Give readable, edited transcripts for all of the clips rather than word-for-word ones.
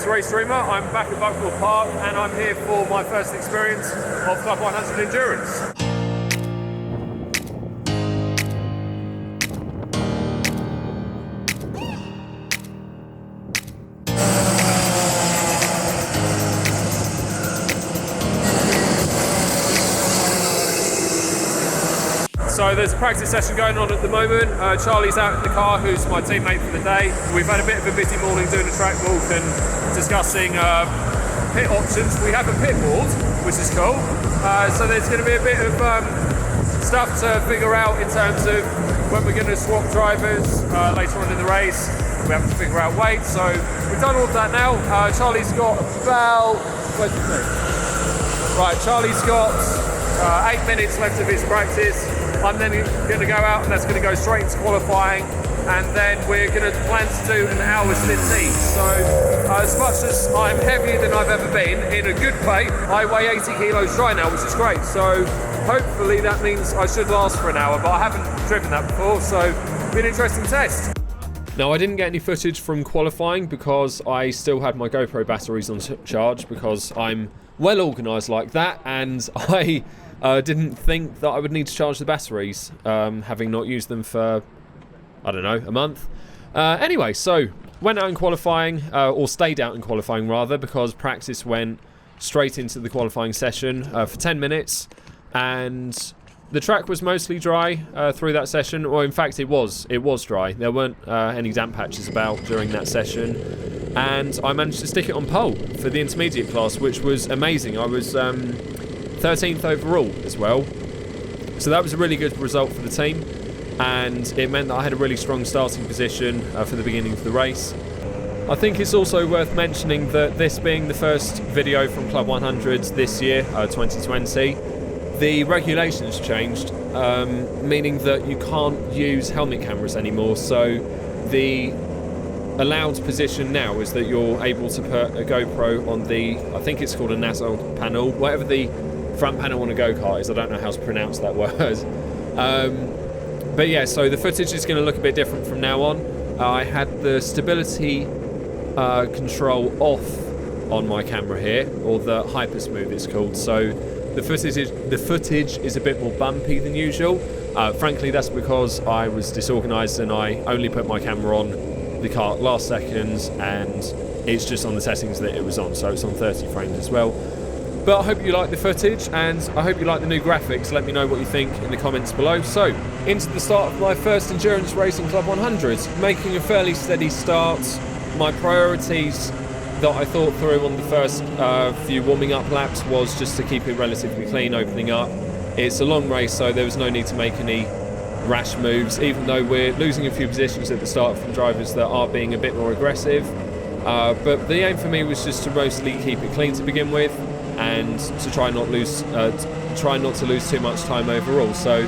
name's Race Streamer. I'm back at Buckmore Park and I'm here for my first experience of Club 100 Endurance. So there's a practice session going on at the moment. Charlie's out in the car, who's my teammate for the day. We've had a bit of a busy morning doing a track walk and discussing pit options. We have a pit board, which is cool. So there's going to be a bit of stuff to figure out in terms of when we're going to swap drivers later on in the race. We have to figure out weight. So we've done all of that now. Charlie's got about... Right, Charlie's got 8 minutes left of his practice. I'm then going to go out and that's going to go straight into qualifying, and then we're going to plan to do an hour stint team. So as much as I'm heavier than I've ever been, in a good way, I weigh 80 kilos dry now, which is great. So hopefully that means I should last for an hour, but I haven't driven that before, so it'll be an interesting test. Now, I didn't get any footage from qualifying because I still had my GoPro batteries on charge, because I'm well organised like that, and I didn't think that I would need to charge the batteries, having not used them for, I don't know, a month. Anyway, so went out in qualifying, or stayed out in qualifying rather, because practice went straight into the qualifying session for 10 minutes, and the track was mostly dry through that session, or in fact it was dry. There weren't any damp patches about during that session, and I managed to stick it on pole for the intermediate class, which was amazing. I was 13th overall as well, so that was a really good result for the team, and it meant that I had a really strong starting position for the beginning of the race. I think it's also worth mentioning that this being the first video from Club 100 this year, 2020, the regulations changed, meaning that you can't use helmet cameras anymore. So the allowed position now is that you're able to put a GoPro on the, I think it's called a nozzle panel, whatever the front panel on a go-kart is. I don't know how to pronounce that word. But yeah, so the footage is going to look a bit different from now on. I had the stability control off on my camera here, or the hyper smooth it's called. So the footage is a bit more bumpy than usual. Frankly, that's because I was disorganised and I only put my camera on the kart last seconds, and it's just on the settings that it was on, so it's on 30 frames as well. But I hope you like the footage, and I hope you like the new graphics. Let me know what you think in the comments below. So, into the start of my first endurance race in Club 100, making a fairly steady start. My priorities that I thought through on the first few warming up laps was just to keep it relatively clean opening up. It's a long race, so there was no need to make any rash moves, even though we're losing a few positions at the start from drivers that are being a bit more aggressive. But the aim for me was just to mostly keep it clean to begin with, and to try not to lose too much time overall. So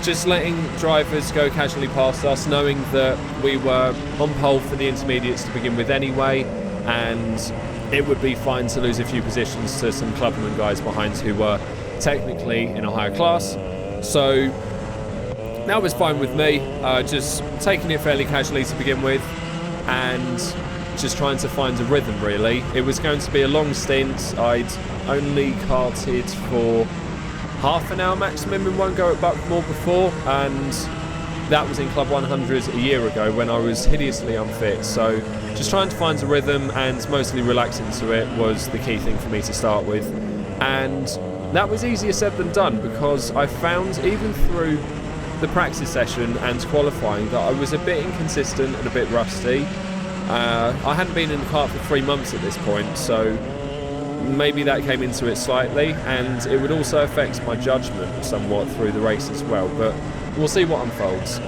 just letting drivers go casually past us, knowing that we were on pole for the intermediates to begin with anyway, and it would be fine to lose a few positions to some clubman guys behind who were technically in a higher class. So that was fine with me, just taking it fairly casually to begin with, and just trying to find a rhythm really. It was going to be a long stint. I'd only karted for half an hour maximum in one go at Buckmore before, and that was in Club 100 a year ago when I was hideously unfit. So just trying to find a rhythm and mostly relaxing to it was the key thing for me to start with. And that was easier said than done, because I found even through the practice session and qualifying that I was a bit inconsistent and a bit rusty. I hadn't been in the kart for 3 months at this point, so maybe that came into it slightly, and it would also affect my judgment somewhat through the race as well, but we'll see what unfolds.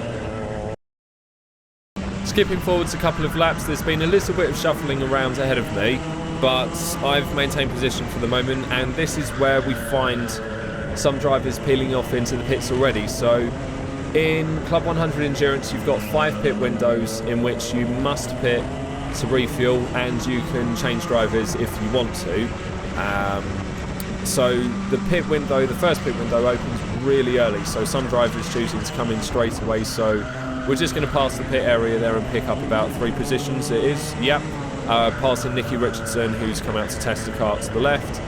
Skipping forwards a couple of laps, there's been a little bit of shuffling around ahead of me, but I've maintained position for the moment, and this is where we find some drivers peeling off into the pits already. So in Club 100 Endurance, you've got 5 pit windows in which you must pit to refuel, and you can change drivers if you want to. So the first pit window opens really early, so some drivers choosing to come in straight away. So we're just going to pass the pit area there and pick up about 3 positions. It is, yep. passing Nicky Richardson, who's come out to test the car to the left.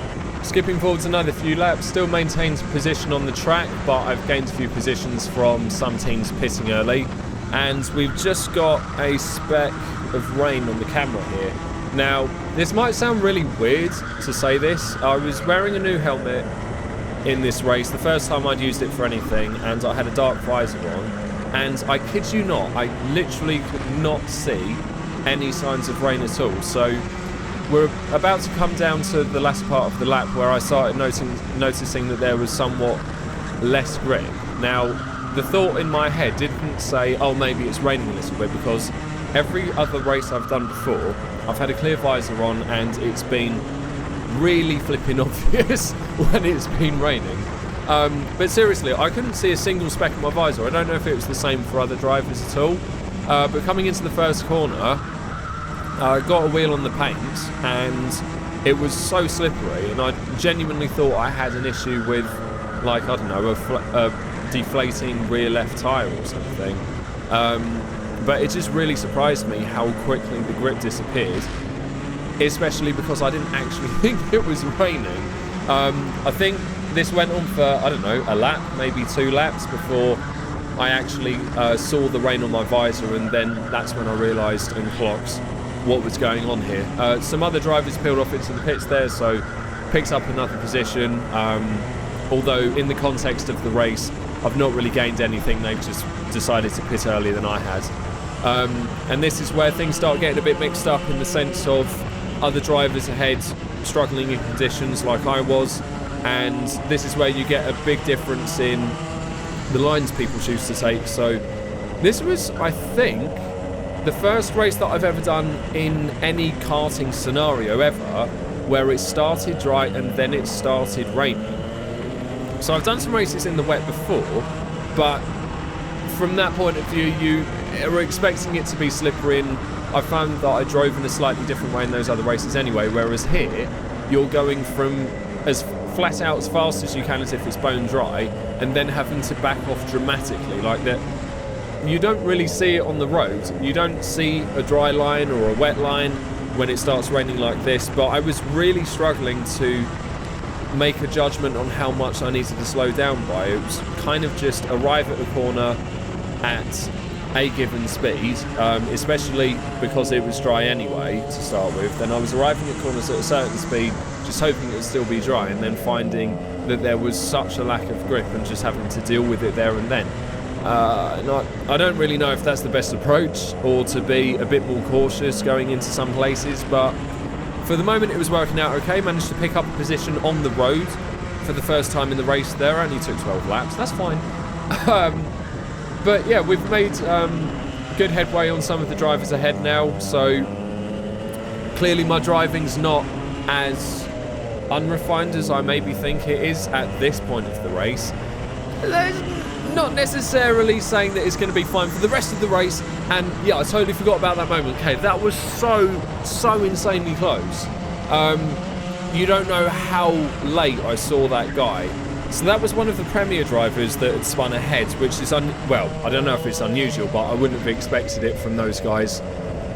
Skipping forwards another few laps, still maintains position on the track, but I've gained a few positions from some teams pitting early. And we've just got a speck of rain on the camera here. Now, this might sound really weird to say this. I was wearing a new helmet in this race, the first time I'd used it for anything, and I had a dark visor on. And I kid you not, I literally could not see any signs of rain at all. So we're about to come down to the last part of the lap where I started noticing that there was somewhat less grip. Now, the thought in my head didn't say, oh, maybe it's raining a little bit, because every other race I've done before, I've had a clear visor on and it's been really flipping obvious when it's been raining. But seriously, I couldn't see a single speck of my visor. I don't know if it was the same for other drivers at all. But coming into the first corner, I got a wheel on the paint and it was so slippery, and I genuinely thought I had an issue with, like, I don't know, a deflating rear left tyre or something. But it just really surprised me how quickly the grip disappeared, especially because I didn't actually think it was raining. I think this went on for, I don't know, a lap, maybe 2 laps before I actually saw the rain on my visor, and then that's when I realised and clocked what was going on here. Some other drivers peeled off into the pits there, so picked up another position. Although in the context of the race, I've not really gained anything. They've just decided to pit earlier than I had. And this is where things start getting a bit mixed up, in the sense of other drivers ahead struggling in conditions like I was, and this is where you get a big difference in the lines people choose to take. So this was, I think, the first race that I've ever done in any karting scenario ever where it started dry and then it started raining. So I've done some races in the wet before, but from that point of view, you are expecting it to be slippery, and I found that I drove in a slightly different way in those other races anyway, whereas here, you're going from as flat out as fast as you can as if it's bone dry, and then having to back off dramatically like that. You don't really see it on the road. You don't see a dry line or a wet line when it starts raining like this, but I was really struggling to make a judgment on how much I needed to slow down by. It was kind of just arrive at the corner at a given speed, especially because it was dry anyway to start with. Then I was arriving at corners at a certain speed, just hoping it would still be dry, and then finding that there was such a lack of grip and just having to deal with it there and then. I don't really know if that's the best approach, or to be a bit more cautious going into some places, but for the moment it was working out okay. Managed to pick up a position on the road for the first time in the race there. Only took 12 laps, that's fine. But yeah, we've made good headway on some of the drivers ahead now, so clearly my driving's not as unrefined as I maybe think it is at this point of the race. Not necessarily saying that it's going to be fine for the rest of the race, and yeah, I totally forgot about that moment. Okay, that was so insanely close. You don't know how late I saw that guy. So that was one of the Premier drivers that had spun ahead, which is, well, I don't know if it's unusual, but I wouldn't have expected it from those guys.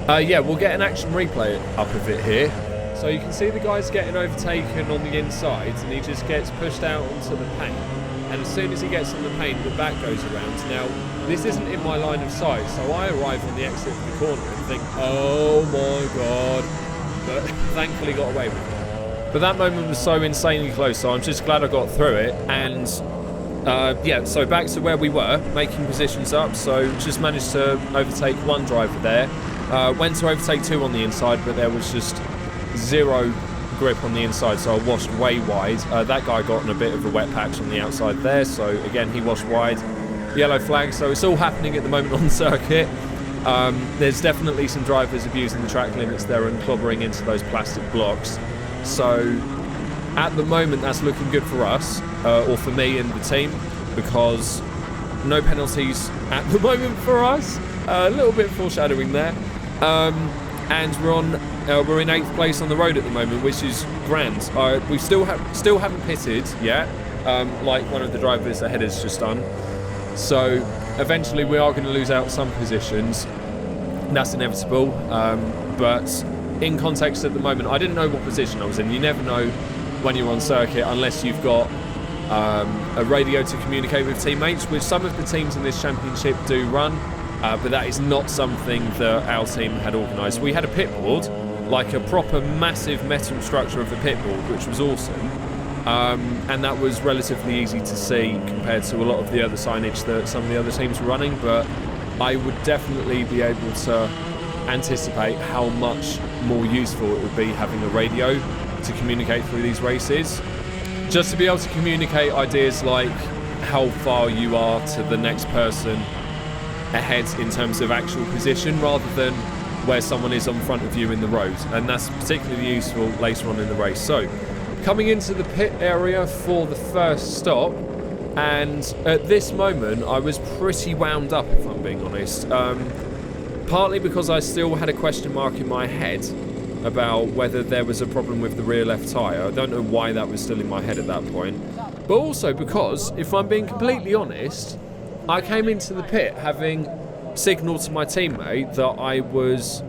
Yeah, we'll get an action replay up of it here. So you can see the guy's getting overtaken on the inside, and he just gets pushed out onto the paint. And as soon as he gets on the paint, the back goes around. Now, this isn't in my line of sight, so I arrive on the exit of the corner and think, oh my god. But thankfully got away with it. But that moment was so insanely close, so I'm just glad I got through it. And yeah, so back to where we were, making positions up. So just managed to overtake one driver there. Went to overtake 2 on the inside, but there was just zero grip on the inside, so I washed way wide. That guy got in a bit of a wet patch on the outside there, so again he washed wide. Yellow flag, so it's all happening at the moment on the circuit. There's definitely some drivers abusing the track limits there and clobbering into those plastic blocks. So at the moment that's looking good for us, or for me and the team, because no penalties at the moment for us. A little bit foreshadowing there. And we're in 8th place on the road at the moment, which is grand. We still haven't pitted yet, like one of the drivers ahead has just done. So eventually we are going to lose out some positions. That's inevitable. But in context at the moment, I didn't know what position I was in. You never know when you're on circuit unless you've got a radio to communicate with teammates, which some of the teams in this championship do run, but that is not something that our team had organised. We had a pit board, like a proper massive metal structure of a pit board, which was awesome, and that was relatively easy to see compared to a lot of the other signage that some of the other teams were running, but I would definitely be able to anticipate how much more useful it would be having a radio to communicate through these races. Just to be able to communicate ideas like how far you are to the next person ahead in terms of actual position, rather than where someone is on front of you in the road, and that's particularly useful later on in the race. So, coming into the pit area for the first stop, and at this moment I was pretty wound up, if I'm being honest, partly because I still had a question mark in my head about whether there was a problem with the rear left tyre. I don't know why that was still in my head at that point, but also because, if I'm being completely honest, I came into the pit having signalled to my teammate that I was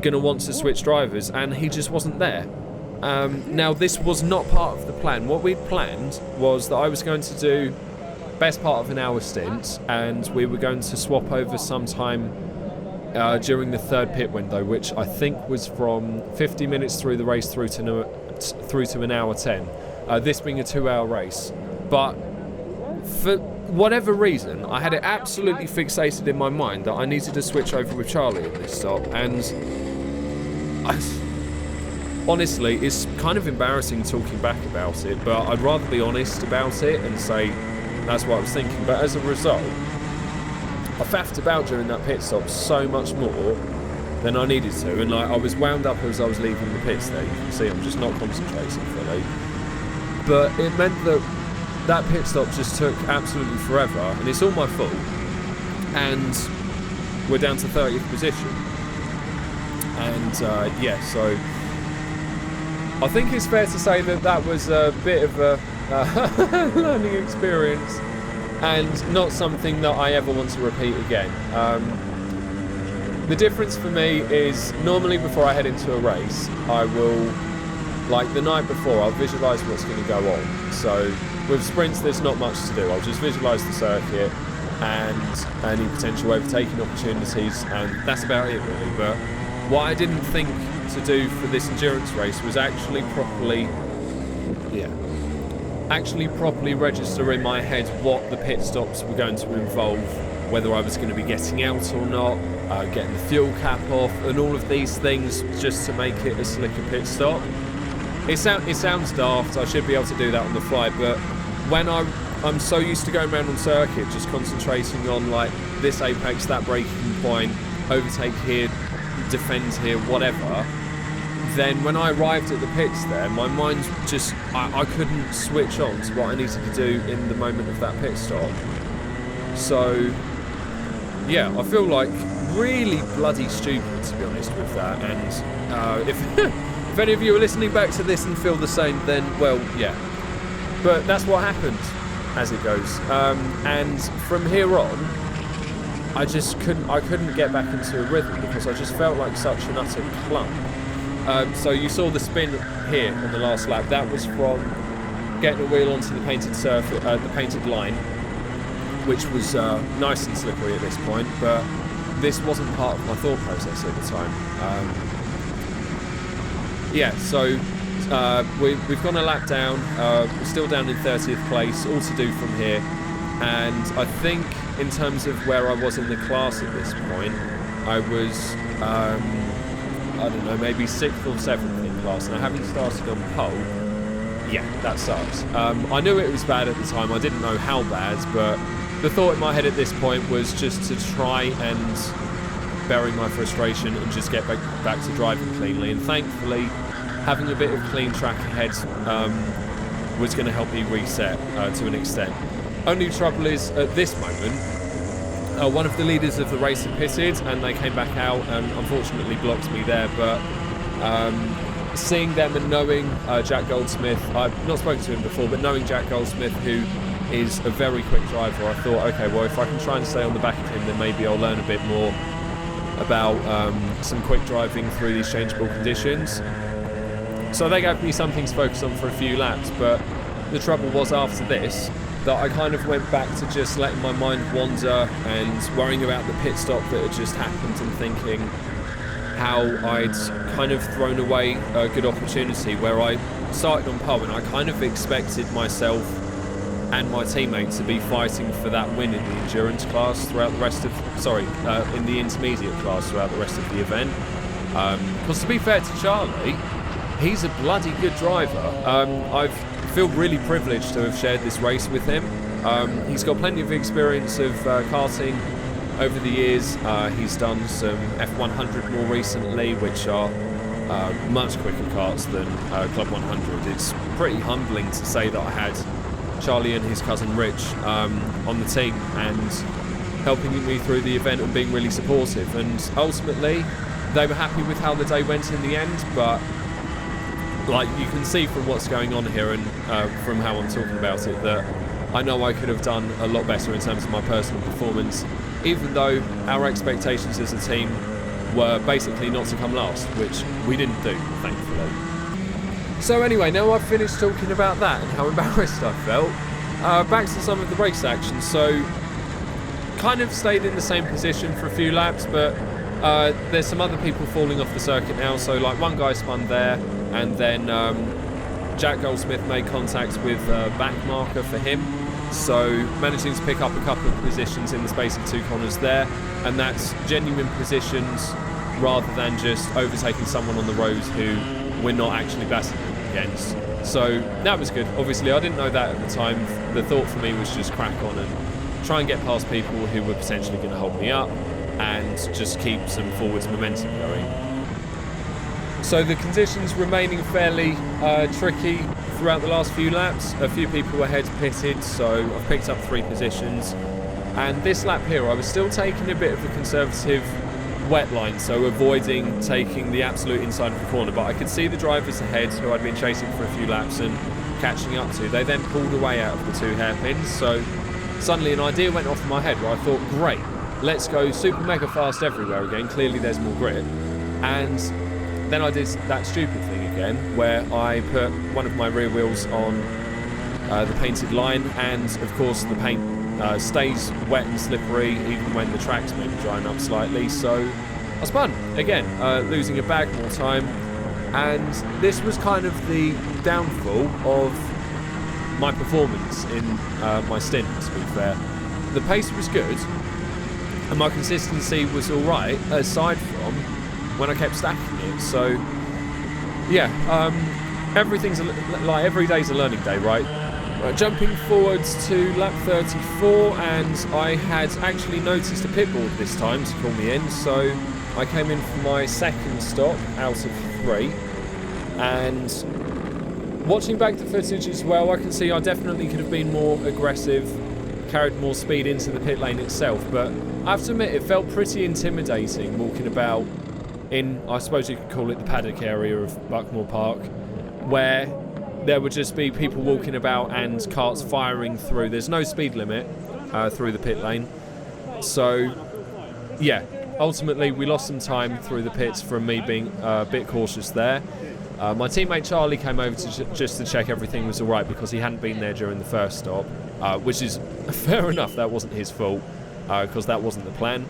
going to want to switch drivers, and he just wasn't there. Now, this was not part of the plan. What we'd planned was that I was going to do best part of an hour stint, and we were going to swap over sometime during the third pit window, which I think was from 50 minutes through the race through to an hour 10. This being a 2-hour race. But for whatever reason, I had it absolutely fixated in my mind that I needed to switch over with Charlie at this stop, and honestly, it's kind of embarrassing talking back about it, but I'd rather be honest about it and say that's what I was thinking. But as a result, I faffed about during that pit stop so much more than I needed to, and I was wound up as I was leaving the pits there. You can see I'm just not concentrating fully. But it meant that pit stop just took absolutely forever, and it's all my fault. And we're down to 30th position. And so I think it's fair to say that was a bit of a learning experience, and not something that I ever want to repeat again. The difference for me is, normally before I head into a race, I will, like the night before, I'll visualise what's going to go on. So with sprints there's not much to do. I'll just visualise the circuit and any potential overtaking opportunities, and that's about it really. But what I didn't think to do for this endurance race was actually properly register in my head what the pit stops were going to involve, whether I was going to be getting out or not, getting the fuel cap off, and all of these things just to make it a slicker pit stop. It sounds daft, I should be able to do that on the fly, but when I'm so used to going around on circuit, just concentrating on like this apex, that braking point, overtake here, defend here, whatever, then when I arrived at the pits there, my mind just, I couldn't switch on to what I needed to do in the moment of that pit stop. So yeah, I feel like really bloody stupid, to be honest, with that. And if any of you are listening back to this and feel the same, then well, yeah. But that's what happened, as it goes. And from here on, I couldn't get back into a rhythm because I just felt like such an utter clump. So you saw the spin here on the last lap. That was from getting a wheel onto the painted surface, the painted line, which was nice and slippery at this point. But this wasn't part of my thought process at the time. So we've gone a lap down. We're still down in 30th place. All to do from here. And I think in terms of where I was in the class at this point, I was I don't know, maybe 6th or 7th in class, and I haven't started on pole. Yeah, that sucks. I knew it was bad at the time. I didn't know how bad, but the thought in my head at this point was just to try and bury my frustration and just get back to driving cleanly. And thankfully, having a bit of clean track ahead was going to help me reset to an extent. Only trouble is, at this moment, one of the leaders of the race had pitted, and they came back out and unfortunately blocked me there. But seeing them and knowing Jack Goldsmith, I've not spoken to him before, but knowing Jack Goldsmith, who is a very quick driver, I thought, okay, well, if I can try and stay on the back of him, then maybe I'll learn a bit more about some quick driving through these changeable conditions. So they gave me something to focus on for a few laps, but the trouble was after this that I kind of went back to just letting my mind wander and worrying about the pit stop that had just happened and thinking how I'd kind of thrown away a good opportunity where I started on pole and I kind of expected myself and my teammate to be fighting for that win in the endurance class throughout the rest of, in the intermediate class throughout the rest of the event. Because to be fair to Charlie, he's a bloody good driver. I feel really privileged to have shared this race with him. He's got plenty of experience of karting over the years. He's done some F100 more recently, which are much quicker karts than Club 100. It's pretty humbling to say that I had Charlie and his cousin Rich on the team and helping me through the event and being really supportive. And ultimately, they were happy with how the day went in the end, but like you can see from what's going on here and from how I'm talking about it that I know I could have done a lot better in terms of my personal performance, even though our expectations as a team were basically not to come last, which we didn't do, thankfully. So anyway, now I've finished talking about that and how embarrassed I felt, back to some of the race action. So kind of stayed in the same position for a few laps, but there's some other people falling off the circuit now. So like one guy spun there, and then Jack Goldsmith made contact with back marker for him, so managing to pick up a couple of positions in the space of two corners there, and that's genuine positions rather than just overtaking someone on the road who we're not actually battling against. So that was good. Obviously I didn't know that at the time. The thought for me was just crack on and try and get past people who were potentially going to hold me up and just keep some forwards momentum going. So the conditions remaining fairly tricky throughout the last few laps. A few people ahead pitted, so I've picked up 3 positions. And this lap here, I was still taking a bit of a conservative wet line, so avoiding taking the absolute inside of the corner. But I could see the drivers ahead who I'd been chasing for a few laps and catching up to. They then pulled away out of the 2 hairpins, so suddenly an idea went off in my head where I thought, great, let's go super mega fast everywhere again. Clearly there's more grip. And then I did that stupid thing again where I put one of my rear wheels on the painted line, and of course the paint stays wet and slippery even when the track's maybe drying up slightly, so I spun again, losing a bag more time. And this was kind of the downfall of my performance in my stint, to be fair. The pace was good and my consistency was alright, aside from when I kept stacking it. So yeah, everything's like every day's a learning day, right? Jumping forwards to lap 34, and I had actually noticed a pit board this time to call me in, so I came in for my second stop out of 3. And watching back the footage as well, I can see I definitely could have been more aggressive, carried more speed into the pit lane itself, but I have to admit it felt pretty intimidating walking about in, I suppose you could call it the paddock area of Buckmore Park, where there would just be people walking about and carts firing through. There's no speed limit through the pit lane. So yeah, ultimately we lost some time through the pits from me being a bit cautious there. My teammate Charlie came over just to check everything was alright because he hadn't been there during the first stop, which is fair enough. That wasn't his fault because that wasn't the plan.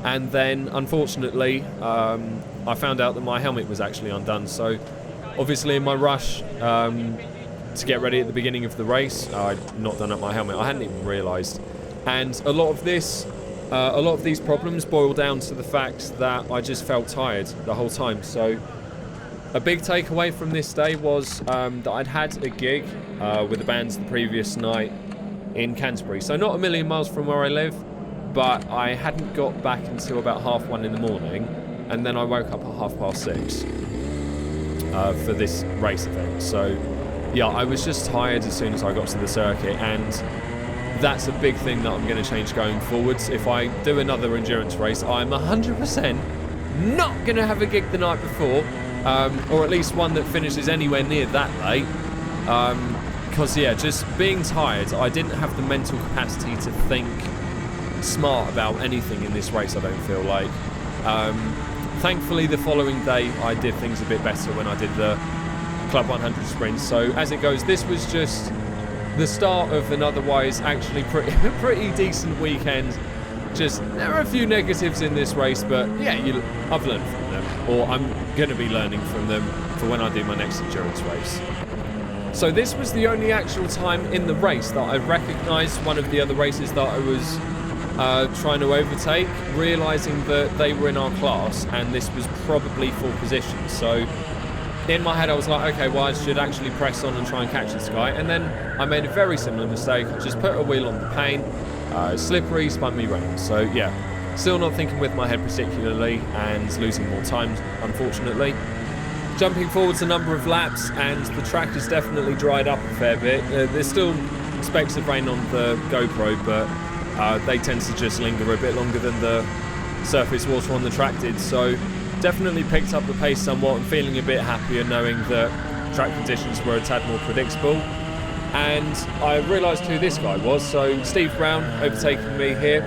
And then unfortunately I found out that my helmet was actually undone, so obviously in my rush to get ready at the beginning of the race, I'd not done up my helmet. I hadn't even realised. And a lot of these problems boil down to the fact that I just felt tired the whole time. So a big takeaway from this day was that I'd had a gig with the bands the previous night in Canterbury. So not a million miles from where I live, but I hadn't got back until about 1:30 in the morning, and then I woke up at 6:30 for this race event. So yeah, I was just tired as soon as I got to the circuit, and that's a big thing that I'm going to change going forwards. If I do another endurance race, I'm 100% not going to have a gig the night before, or at least one that finishes anywhere near that late. Because yeah, just being tired, I didn't have the mental capacity to think smart about anything in this race, I don't feel like. Thankfully, the following day, I did things a bit better when I did the Club 100 sprint. So as it goes, this was just the start of an otherwise actually pretty decent weekend. Just, there are a few negatives in this race, but yeah, I've learned from them, or I'm going to be learning from them for when I do my next endurance race. So this was the only actual time in the race that I recognised one of the other races that I was trying to overtake, realising that they were in our class and this was probably full position. So in my head I was like, okay, well I should actually press on and try and catch this guy, and then I made a very similar mistake. I just put a wheel on the paint, slippery, spun me round. So yeah, still not thinking with my head particularly and losing more time, unfortunately. Jumping forwards a number of laps, and the track has definitely dried up a fair bit. There's still specks of rain on the GoPro, but they tend to just linger a bit longer than the surface water on the track did. So definitely picked up the pace somewhat and feeling a bit happier knowing that track conditions were a tad more predictable. And I realised who this guy was. So Steve Brown overtaking me here,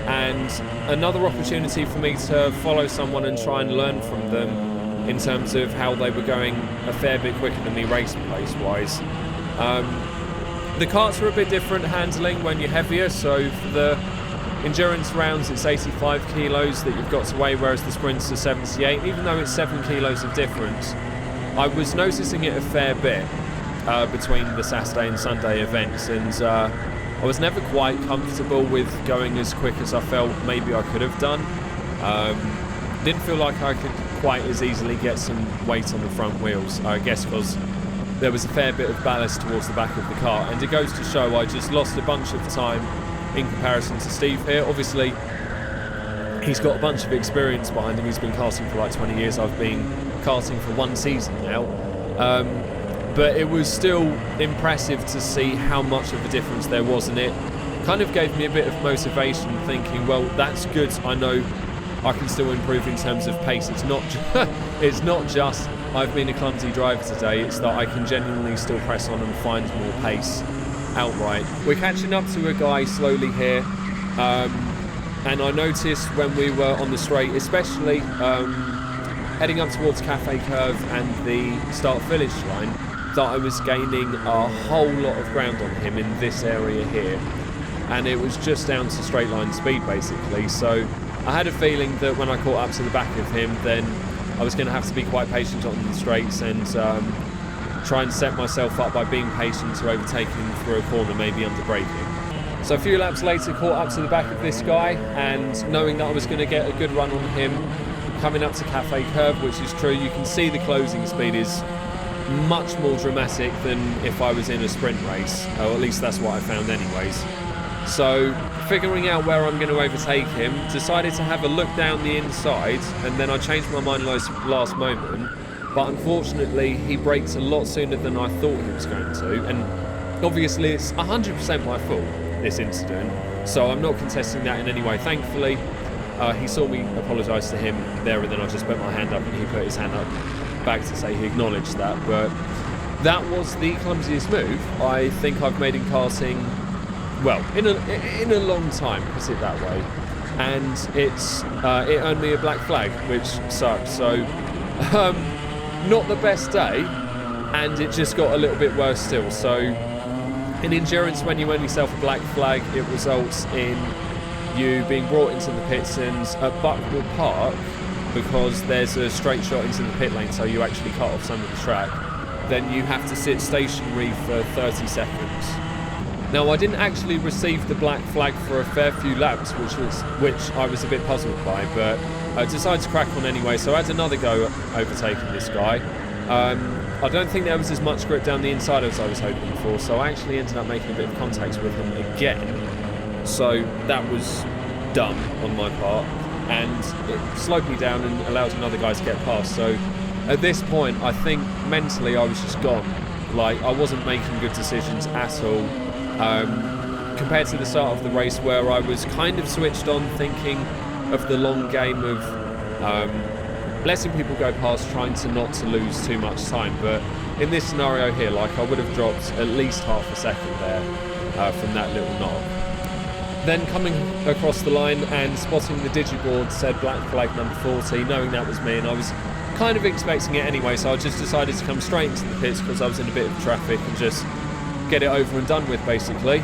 and another opportunity for me to follow someone and try and learn from them in terms of how they were going a fair bit quicker than me race pace wise. The karts are a bit different handling when you're heavier, so for the endurance rounds it's 85 kilos that you've got to weigh, whereas the sprints are 78. Even though it's 7 kilos of difference, I was noticing it a fair bit between the Saturday and Sunday events, and I was never quite comfortable with going as quick as I felt maybe I could have done. Didn't feel like I could quite as easily get some weight on the front wheels, I guess because there was a fair bit of ballast towards the back of the car, and it goes to show I just lost a bunch of time in comparison to Steve here. Obviously he's got a bunch of experience behind him, he's been karting for like 20 years, I've been karting for 1 season now, but it was still impressive to see how much of a difference there was, and it kind of gave me a bit of motivation thinking, well, that's good, I know I can still improve in terms of pace. It's not just I've been a clumsy driver today, it's that I can genuinely still press on and find more pace outright. We're catching up to a guy slowly here, and I noticed when we were on the straight, especially heading up towards Cafe Curve and the start-finish line, that I was gaining a whole lot of ground on him in this area here, and it was just down to straight line speed basically. So I had a feeling that when I caught up to the back of him, then I was going to have to be quite patient on the straights and try and set myself up by being patient to overtake him through a corner, maybe under braking. So a few laps later, caught up to the back of this guy, and knowing that I was going to get a good run on him coming up to Cafe Curve, which is true, you can see the closing speed is much more dramatic than if I was in a sprint race, or at least that's what I found anyways. So figuring out where I'm going to overtake him, decided to have a look down the inside, and then I changed my mind last moment, but unfortunately he braked a lot sooner than I thought he was going to, and obviously it's 100% my fault, this incident, so I'm not contesting that in any way. Thankfully he saw me apologise to him there, and then I just put my hand up and he put his hand up back to say he acknowledged that. But that was the clumsiest move I think I've made in karting, well, in a long time, put it that way, and it earned me a black flag, which sucked. So not the best day, and it just got a little bit worse still. So in endurance, when you earn yourself a black flag, it results in you being brought into the pits, and at Buckmore Park, because there's a straight shot into the pit lane, so you actually cut off some of the track, then you have to sit stationary for 30 seconds. Now, I didn't actually receive the black flag for a fair few laps, which I was a bit puzzled by, but I decided to crack on anyway, so I had another go at overtaking this guy. I don't think there was as much grip down the inside as I was hoping for, so I actually ended up making a bit of contact with him again. So that was dumb on my part, and it slowed me down and allowed another guy to get past. So at this point, I think mentally I was just gone. Like, I wasn't making good decisions at all. Compared to the start of the race, where I was kind of switched on, thinking of the long game of letting people go past, trying to not to lose too much time. But in this scenario here, like, I would have dropped at least half a second there from that little knock. Then coming across the line and spotting the digiboard said black flag number 40, knowing that was me, and I was kind of expecting it anyway, so I just decided to come straight into the pits because I was in a bit of traffic and just get it over and done with, basically.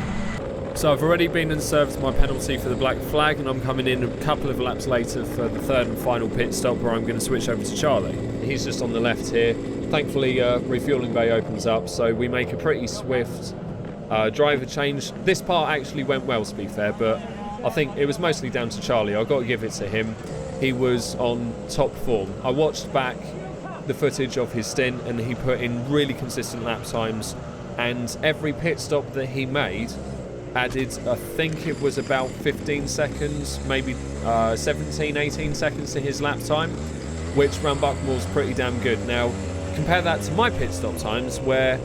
So I've already been and served my penalty for the black flag, and I'm coming in a couple of laps later for the third and final pit stop where I'm going to switch over to Charlie. He's just on the left here. Thankfully, refueling bay opens up, so we make a pretty swift driver change. This part actually went well, to be fair, but I think it was mostly down to Charlie. I've got to give it to him. He was on top form. I watched back the footage of his stint, and he put in really consistent lap times, and every pit stop that he made added, I think it was about 15 seconds, maybe 17, 18 seconds to his lap time, which round Buckmore's pretty damn good. Now, compare that to my pit stop times, where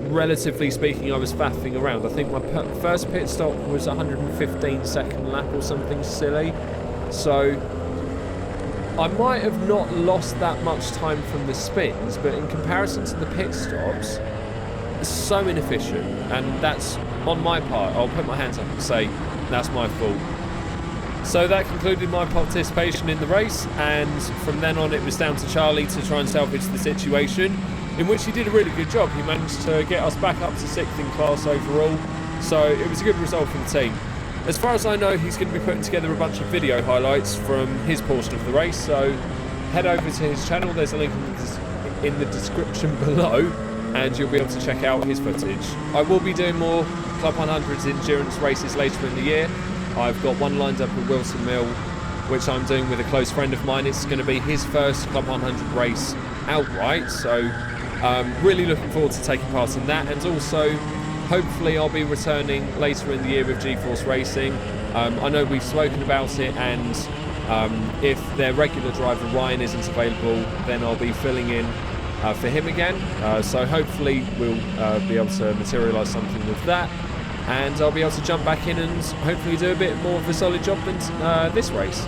relatively speaking I was faffing around. I think my first pit stop was 115 second lap or something silly, so I might have not lost that much time from the spins, but in comparison to the pit stops, it's so inefficient, and that's on my part. I'll put my hands up and say that's my fault. So that concluded my participation in the race, and from then on it was down to Charlie to try and salvage the situation, in which he did a really good job. He managed to get us back up to 6th in class overall, so it was a good result for the team. As far as I know, he's going to be putting together a bunch of video highlights from his portion of the race, so head over to his channel. There's a link in the description below, and you'll be able to check out his footage. I will be doing more Club 100s endurance races later in the year. I've got one lined up at Wilson Mill, which I'm doing with a close friend of mine. It's going to be his first Club 100 race outright, so really looking forward to taking part in that. And also, hopefully I'll be returning later in the year with GeForce Racing. I know we've spoken about it, and if their regular driver Ryan isn't available, then I'll be filling in for him again. So hopefully we'll be able to materialise something with that, and I'll be able to jump back in and hopefully do a bit more of a solid job than this race.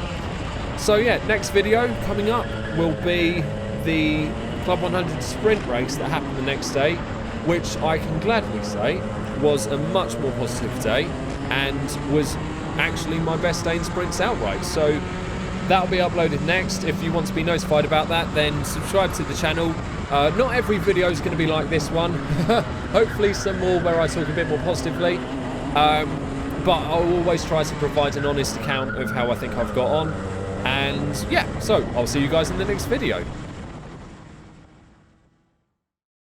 So yeah, next video coming up will be the Club 100 sprint race that happened the next day, which I can gladly say was a much more positive day and was actually my best day in sprints outright. So that'll be uploaded next. If you want to be notified about that, then subscribe to the channel. Not every video is going to be like this one. Hopefully some more where I talk a bit more positively. But I'll always try to provide an honest account of how I think I've got on. And yeah, so I'll see you guys in the next video.